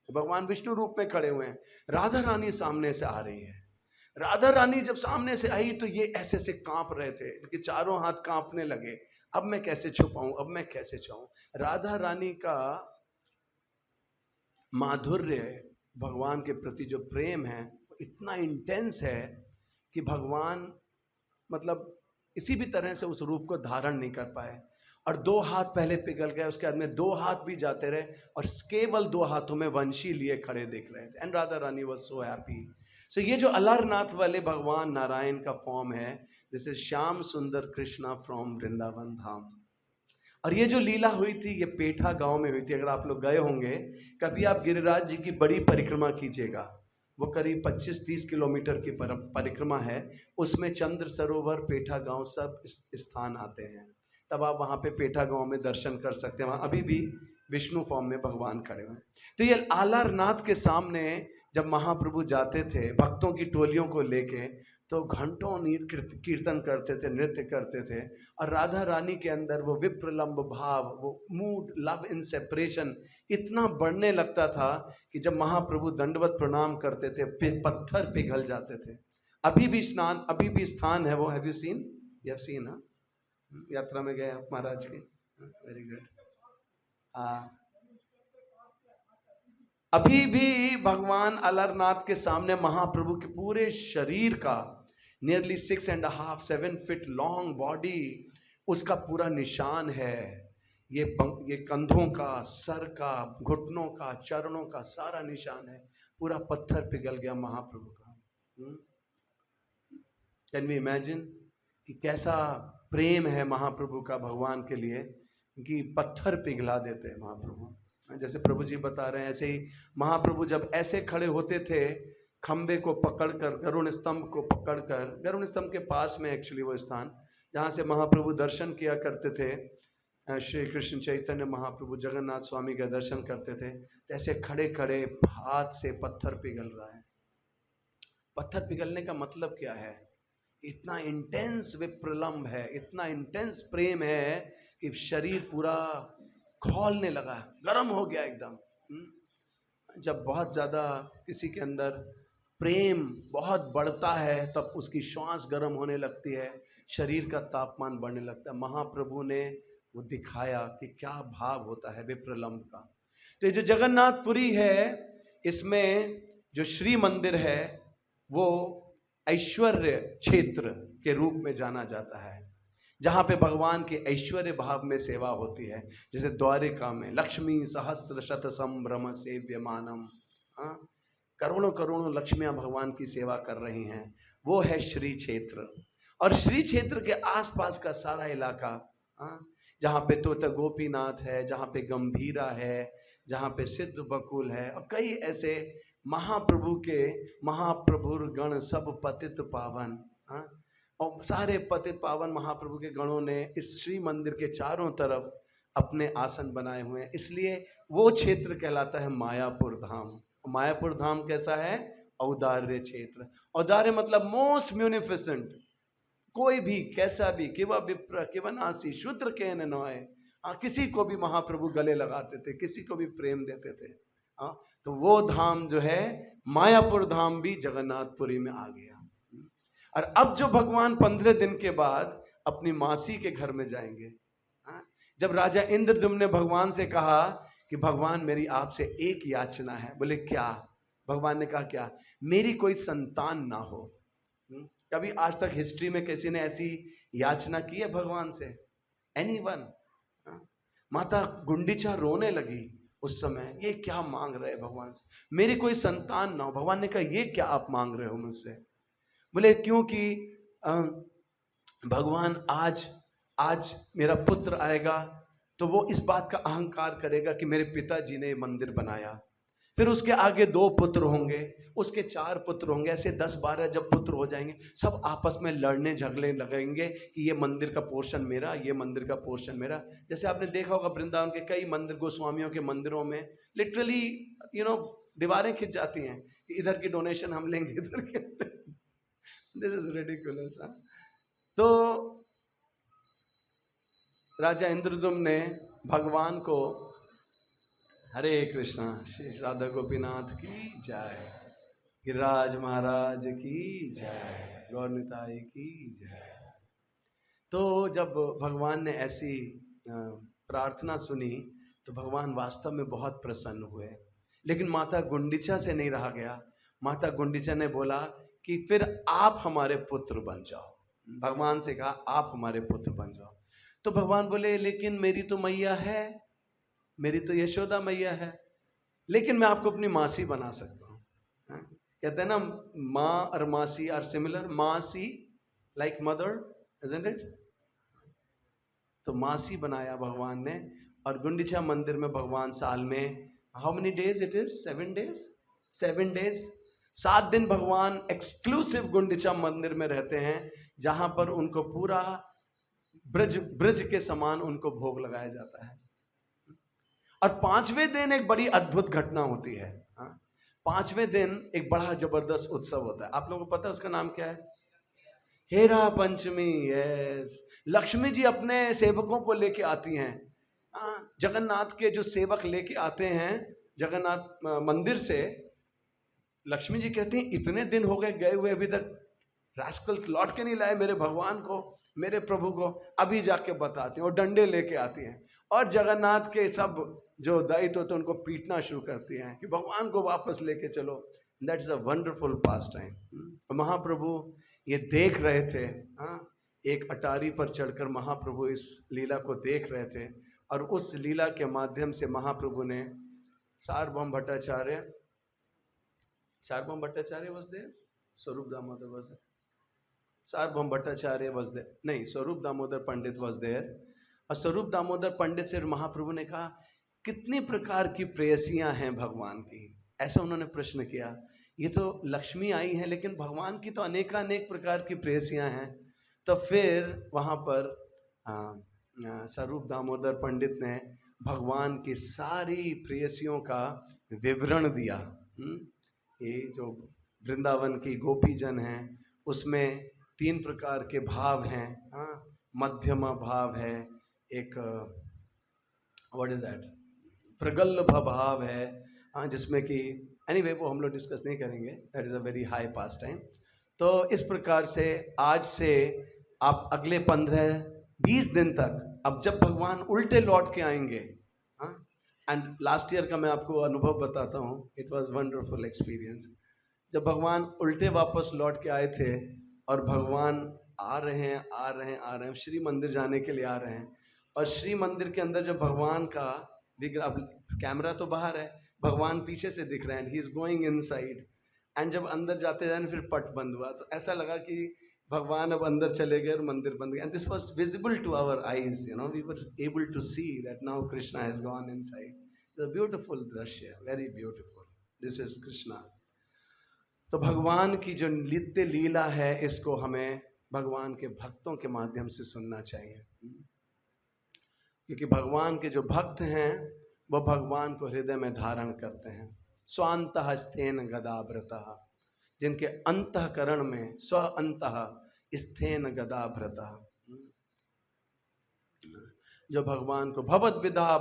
[SPEAKER 1] भगवान विष्णु रूप में खड़े हुए हैं, राधा रानी सामने से आ रही है। राधा रानी जब सामने से आई तो ये ऐसे से कांप रहे थे, इनके चारों हाथ कांपने लगे, अब मैं कैसे छुपाऊं, अब मैं कैसे छुपाऊं। राधा रानी का माधुर्य, भगवान के प्रति जो प्रेम है इतना इंटेंस है कि भगवान मतलब इसी भी तरह से उस रूप को धारण नहीं कर पाए। और 2 हाथ पहले पिघल गए, उसके बाद में 2 हाथ भी जाते रहे और केवल 2 हाथों में वंशी लिए खड़े दिख रहे थे। And Radha Rani was so happy. सो ये जो अलारनाथ वाले भगवान नारायण का फॉर्म है, दिस इज श्याम सुंदर कृष्णा फ्रॉम वृंदावन धाम। और ये जो लीला हुई थी ये पेठा गांव में हुई थी। अगर आप लोग गए होंगे कभी, आप गिरिराज जी की बड़ी परिक्रमा कीजिएगा, वो करीब 25-30 किलोमीटर की परिक्रमा है, उसमें चंद्र सरोवर, पेठा गांव सब स्थान आते हैं। तब आप वहाँ पे पेठा गांव में दर्शन कर सकते हैं, वहाँ अभी भी विष्णु फॉर्म में भगवान खड़े हुए हैं। तो ये आलारनाथ के सामने जब महाप्रभु जाते थे भक्तों की टोलियों को लेके, तो घंटों कीर्तन करते थे, नृत्य करते थे। और राधा रानी के अंदर वो विप्रलंब भाव, वो मूड, लव इन सेपरेशन इतना बढ़ने लगता था कि जब महाप्रभु दंडवत प्रणाम करते थे पत्थर पिघल जाते थे। अभी भी स्थान है वो, have you seen? You have seen? हाँ, यात्रा में गए आप महाराज की? Very good. हाँ, अभी भी भगवान अलारनाथ के सामने महाप्रभु के पूरे शरीर का नियरली 6.5-7 फीट लॉन्ग बॉडी, उसका पूरा निशान है। ये कंधों का, सर का, घुटनों का, चरणों का सारा निशान है। पूरा पत्थर पिघल गया महाप्रभु का। कैन वी इमेजिन कि कैसा प्रेम है महाप्रभु का भगवान के लिए कि पत्थर पिघला देते हैं महाप्रभु। जैसे प्रभु जी बता रहे हैं, ऐसे ही महाप्रभु जब ऐसे खड़े होते थे खंबे को पकड़कर, गरुड़ स्तंभ को पकड़कर, गरुड़ स्तंभ के पास में एक्चुअली वो स्थान जहाँ से महाप्रभु दर्शन किया करते थे, श्री कृष्ण चैतन्य महाप्रभु जगन्नाथ स्वामी का दर्शन करते थे, ऐसे खड़े खड़े हाथ से पत्थर पिघल रहा है। पत्थर पिघलने का मतलब क्या है? इतना इंटेंस विप्रलंब है, इतना इंटेंस प्रेम है कि शरीर पूरा खौलने लगा, गर्म हो गया एकदम। जब बहुत ज़्यादा किसी के अंदर प्रेम बहुत बढ़ता है तब उसकी श्वास गर्म होने लगती है, शरीर का तापमान बढ़ने लगता है। महाप्रभु ने वो दिखाया कि क्या भाव होता है विप्रलंब का। तो ये जो जगन्नाथपुरी है, इसमें जो श्री मंदिर है वो ऐश्वर्य क्षेत्र के रूप में जाना जाता है, जहाँ पे भगवान के ऐश्वर्य भाव में सेवा होती है। जैसे द्वारिका में लक्ष्मी सहस्र शत संभ्रम सेव्यमानम, करोड़ों करोड़ों लक्ष्मियाँ भगवान की सेवा कर रही हैं, वो है श्री क्षेत्र। और श्री क्षेत्र के आसपास का सारा इलाका, जहाँ पे तोता गोपीनाथ है, जहाँ पे गंभीरा है, जहाँ पे सिद्ध बकुल है, और कई ऐसे महाप्रभु गण सब पतित पावन, और सारे पतित पावन महाप्रभु के गणों ने इस श्री मंदिर के चारों तरफ अपने आसन बनाए हुए हैं। इसलिए वो क्षेत्र कहलाता है मायापुर धाम। मायापुर धाम कैसा है? औदार्य क्षेत्र। औदार्य मतलब मोस्ट म्यूनिफिसेंट, कोई भी कैसा भी, केवा विप्र केवा नासी शूद्र के नोए, हाँ, किसी को भी महाप्रभु गले लगाते थे, किसी को भी प्रेम देते थे। हाँ, तो वो धाम जो है मायापुर धाम भी जगन्नाथपुरी में आ गया। और अब जो भगवान 15 दिन के बाद अपनी मासी के घर में जाएंगे, हाँ, जब राजा इंद्रद्युम्न ने भगवान से कहा कि भगवान मेरी आपसे एक याचना है, बोले क्या? भगवान ने कहा क्या? मेरी कोई संतान ना हो। कभी आज तक हिस्ट्री में किसी ने ऐसी याचना की है भगवान से? एनीवन? माता गुंडीचा रोने लगी उस समय, ये क्या मांग रहे हैं भगवान से, मेरी कोई संतान ना हो। भगवान ने कहा ये क्या आप मांग रहे हो मुझसे? बोले क्योंकि भगवान आज मेरा पुत्र आएगा तो वो इस बात का अहंकार करेगा कि मेरे पिताजी ने मंदिर बनाया, फिर उसके आगे 2 पुत्र होंगे, उसके 4 पुत्र होंगे, ऐसे 10-12 जब पुत्र हो जाएंगे, सब आपस में लड़ने झगड़ने लगेंगे कि ये मंदिर का पोर्शन मेरा, ये मंदिर का पोर्शन मेरा। जैसे आपने देखा होगा वृंदावन के कई मंदिर, गोस्वामियों के मंदिरों में लिटरली दीवारें खिंच जाती हैं कि इधर की डोनेशन हम लेंगे, इधर के। This is ridiculous. तो राजा इंद्रद्युम्न ने भगवान को, हरे कृष्णा, श्री राधा गोपीनाथ की जय, गिरिराज महाराज की जय, गौर निताई की जय। तो जब भगवान ने ऐसी प्रार्थना सुनी तो भगवान वास्तव में बहुत प्रसन्न हुए, लेकिन माता गुंडीचा से नहीं रहा गया। माता गुंडीचा ने बोला कि फिर आप हमारे पुत्र बन जाओ। भगवान से कहा आप हमारे पुत्र बन जाओ। तो भगवान बोले लेकिन मेरी तो मैया है, मेरी तो यशोदा मैया है, लेकिन मैं आपको अपनी मासी बना सकता हूँ। कहते हैं ना माँ और मासी आर सिमिलर, मासी लाइक मदर, इजंट इट? तो मासी बनाया भगवान ने। और गुंडीचा मंदिर में भगवान साल में how many days it is? 7 days. 7 days, 7 दिन भगवान एक्सक्लूसिव गुंडीचा मंदिर में रहते हैं, जहां पर उनको पूरा ब्रज के समान उनको भोग लगाया जाता है। और 5वें दिन एक बड़ी अद्भुत घटना होती है। 5वें दिन एक बड़ा जबरदस्त उत्सव होता है। आप लोगों को पता है उसका नाम क्या है? हेरा पंचमी। यस, लक्ष्मी जी अपने सेवकों को लेके आती हैं। जगन्नाथ के जो सेवक लेके आते हैं जगन्नाथ मंदिर से, लक्ष्मी जी कहती हैं इतने दिन हो गए गए हुए, अभी तक रास्कल्स लौट के नहीं लाए मेरे भगवान को, मेरे प्रभु को, अभी जाके बताती हैं। और डंडे लेके आती हैं और जगन्नाथ के सब जो दायित्व होते हैं उनको पीटना शुरू करती हैं कि भगवान को वापस लेके चलो। That is a wonderful pastime. Mahaprabhu ये देख रहे थे, एक अटारी पर चढ़कर महाप्रभु इस लीला को देख रहे थे। और उस लीला के माध्यम से महाप्रभु ने सार्वभौम भट्टाचार्य was there, स्वरूप Damodar was there, Sarvabhauma Bhattacharya was there, नहीं, स्वरूप दामोदर पंडित was there। और स्वरूप दामोदर पंडित से महाप्रभु ने कहा कितनी प्रकार की प्रेयसियां हैं भगवान की, ऐसा उन्होंने प्रश्न किया। ये तो लक्ष्मी आई हैं, लेकिन भगवान की तो अनेकानेक प्रकार की प्रेयसियां हैं। तो फिर वहाँ पर स्वरूप दामोदर पंडित ने भगवान की सारी प्रेयसियों का विवरण दिया। ये जो वृंदावन की गोपीजन हैं उसमें 3 प्रकार के भाव हैं। मध्यमा भाव है, एक व्हाट इज दैट, प्रगल्भ भाव है, जिसमें कि एनीवे वो हम लोग डिस्कस नहीं करेंगे, that is a very high pass time. तो इस प्रकार से आज से आप अगले 15-20 दिन तक, अब जब भगवान उल्टे लौट के आएंगे, एंड लास्ट ईयर का मैं आपको अनुभव बताता हूँ, इट वाज वंडरफुल एक्सपीरियंस। जब भगवान उल्टे वापस लौट के आए थे और भगवान आ रहे हैं श्री मंदिर जाने के लिए आ रहे हैं, और श्री मंदिर के अंदर जब भगवान का विग्रह, अब कैमरा तो बाहर है, भगवान पीछे से दिख रहे हैं, he is going inside, and जब अंदर जाते जाए फिर पट बंद हुआ, तो ऐसा लगा कि भगवान अब अंदर चले गए और मंदिर बंद गया। And this was visible to our eyes, we were able to see that now Krishna has gone inside. It's a beautiful दृश्य, very beautiful, this is Krishna. तो भगवान की जो नित्य लीला है, इसको हमें भगवान के भक्तों के माध्यम से सुनना चाहिए, क्योंकि भगवान के जो भक्त हैं वो भगवान को हृदय में धारण करते हैं। स्वांत हस्तेन गदाव्रतः, जिनके अंतःकरण में स्व अंतः स्थेन गदा भ्रता, जो भगवान को भगवद विदा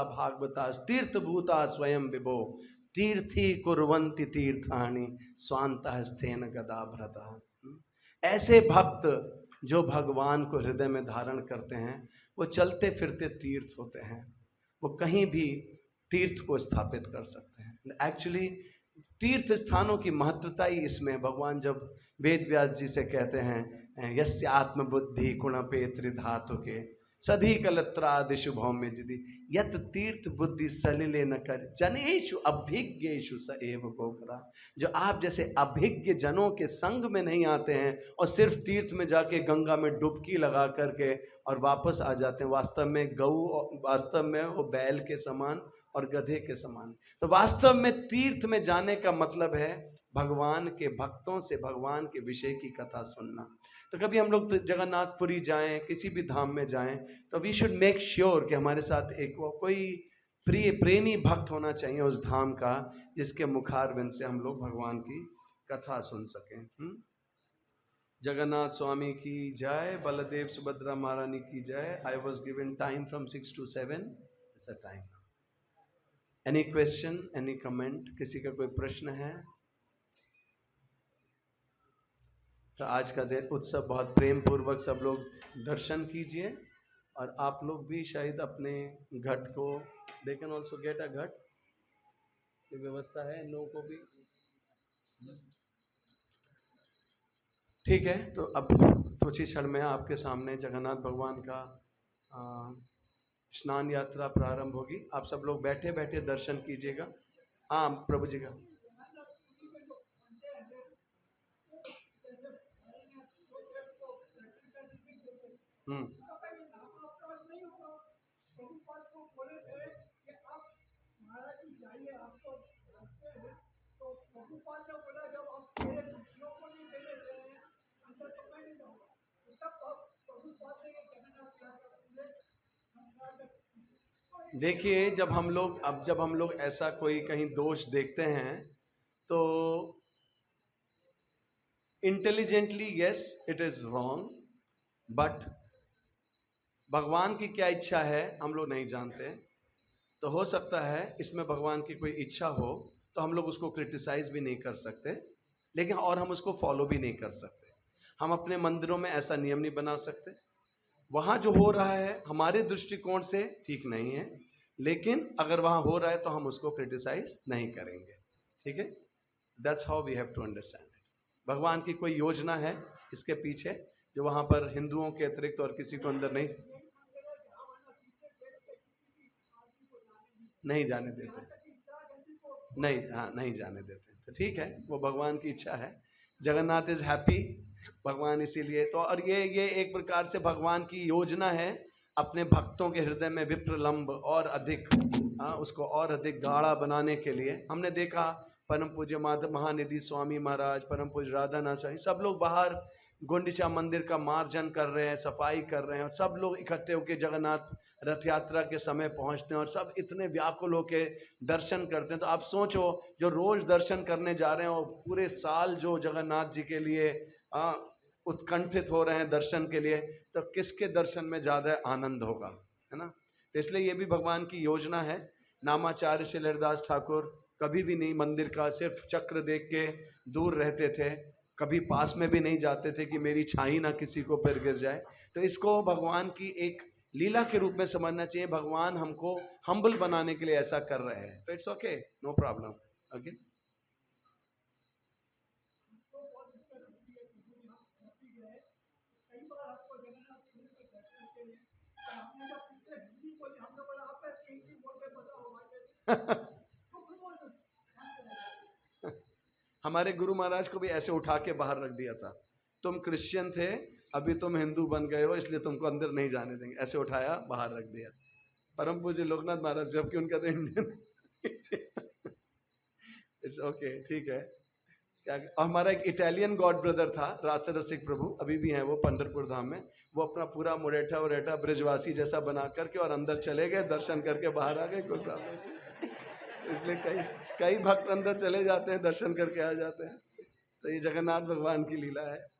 [SPEAKER 1] भागवतास तीर्थभूता स्वयं विभो तीर्थी कुर्वन्ति तीर्थानि स्वांतः स्थेन गदा भ्रता। ऐसे भक्त जो भगवान को हृदय में धारण करते हैं वो चलते फिरते तीर्थ होते हैं, वो कहीं भी तीर्थ को स्थापित कर सकते हैं। एक्चुअली तीर्थ स्थानों की महत्वता ही इसमें, भगवान जब वेद व्यास जी से कहते हैं यस्य आत्मबुद्धि कुणपे त्रिधातु के सधी कलत्रादिशु भौम्य जिदि यत तीर्थ बुद्धि सलिले न कर जनेषु अभिज्ञेषु स एव गोकरा, जो आप जैसे अभिज्ञ जनों के संग में नहीं आते हैं और सिर्फ तीर्थ में जाके गंगा में डुबकी लगा करके और वापस आ जाते हैं, वास्तव में वो बैल के समान और गधे के समान। तो वास्तव में तीर्थ में जाने का मतलब है भगवान के भक्तों से भगवान के विषय की कथा सुनना। तो कभी हम लोग जगन्नाथपुरी जाएं, किसी भी धाम में जाएं, तो वी शुड मेक श्योर कि हमारे साथ एक कोई प्रेमी भक्त होना चाहिए उस धाम का, जिसके मुखारविंद से हम लोग भगवान की कथा सुन सकें। जगन्नाथ स्वामी की जय, बलदेव सुभद्रा महारानी की जय। I was given time from 6 to 7, it's a time. Any question, any comment, किसी का कोई प्रश्न है? तो आज का दिन उत्सव बहुत प्रेम पूर्वक सब लोग दर्शन कीजिए, और आप लोग भी शायद अपने घट को, they can also get a घट, ये व्यवस्था है इन लोगों को भी, ठीक है। तो अब कुछ ही क्षण में आपके सामने जगन्नाथ भगवान का स्नान यात्रा प्रारंभ होगी। आप सब लोग बैठे बैठे दर्शन कीजिएगा। हाँ प्रभु जी का देखिए, जब हम लोग ऐसा कोई कहीं दोष देखते हैं तो intelligently yes it is wrong, but भगवान की क्या इच्छा है हम लोग नहीं जानते। तो हो सकता है इसमें भगवान की कोई इच्छा हो तो हम लोग उसको क्रिटिसाइज भी नहीं कर सकते, लेकिन और हम उसको फॉलो भी नहीं कर सकते। हम अपने मंदिरों में ऐसा नियम नहीं बना सकते। वहाँ जो हो रहा है हमारे दृष्टिकोण से ठीक नहीं है, लेकिन अगर वहाँ हो रहा है तो हम उसको क्रिटिसाइज नहीं करेंगे। ठीक है, that's how we have to understand it. भगवान की कोई योजना है इसके पीछे, जो वहाँ पर हिंदुओं के अतिरिक्त और किसी को अंदर नहीं जाने देते, नहीं जाने देते। तो ठीक है, वो भगवान की इच्छा है। जगन्नाथ इज हैप्पी, भगवान इसीलिए तो, और ये एक प्रकार से भगवान की योजना है अपने भक्तों के हृदय में विप्रलंब और अधिक उसको और अधिक गाढ़ा बनाने के लिए। हमने देखा परम पूज्य माधव महानिधि स्वामी महाराज, परम पूज्य राधानाथ स्वामी, सब लोग बाहर गुंडीचा मंदिर का मार्जन कर रहे हैं, सफाई कर रहे हैं, और सब लोग इकट्ठे होकर जगन्नाथ रथ यात्रा के समय पहुंचते हैं और सब इतने व्याकुल होकर दर्शन करते हैं। तो आप सोचो, जो रोज दर्शन करने जा रहे हैं और पूरे साल जो जगन्नाथ जी के लिए उत्कंठित हो रहे हैं दर्शन के लिए, तो किसके दर्शन में ज़्यादा आनंद होगा, है ना। तो इसलिए ये भी भगवान की योजना है। नामाचार्य श्री लहरदास ठाकुर कभी भी नहीं मंदिर का सिर्फ चक्र देख के दूर रहते थे, कभी पास में भी नहीं जाते थे कि मेरी छाई ना किसी को पैर गिर जाए। तो इसको भगवान की एक लीला के रूप में समझना चाहिए। भगवान हमको हम्बल बनाने के लिए ऐसा कर रहे हैं, तो it's okay, no problem. Okay, हमारे गुरु महाराज को भी ऐसे उठा के बाहर रख दिया था। तुम क्रिश्चियन थे, अभी तुम हिंदू बन गए हो, इसलिए तुमको अंदर नहीं जाने देंगे, ऐसे उठाया बाहर रख दिया। परम पूज्य लोकनाथ महाराज, जबकि उनका तो इंडियन इट्स ओके, ठीक है। क्या हमारा एक इटालियन गॉड ब्रदर था, रास रसिक प्रभु, अभी भी हैं वो पंढरपुर धाम में। वो अपना पूरा मुरेठा वरेठा ब्रजवासी जैसा बना करके और अंदर चले गए, दर्शन करके बाहर आ गए, कोई प्रॉब्लम नहीं। इसलिए कई कई भक्त अंदर चले जाते हैं, दर्शन करके आ जाते हैं। तो ये जगन्नाथ भगवान की लीला है।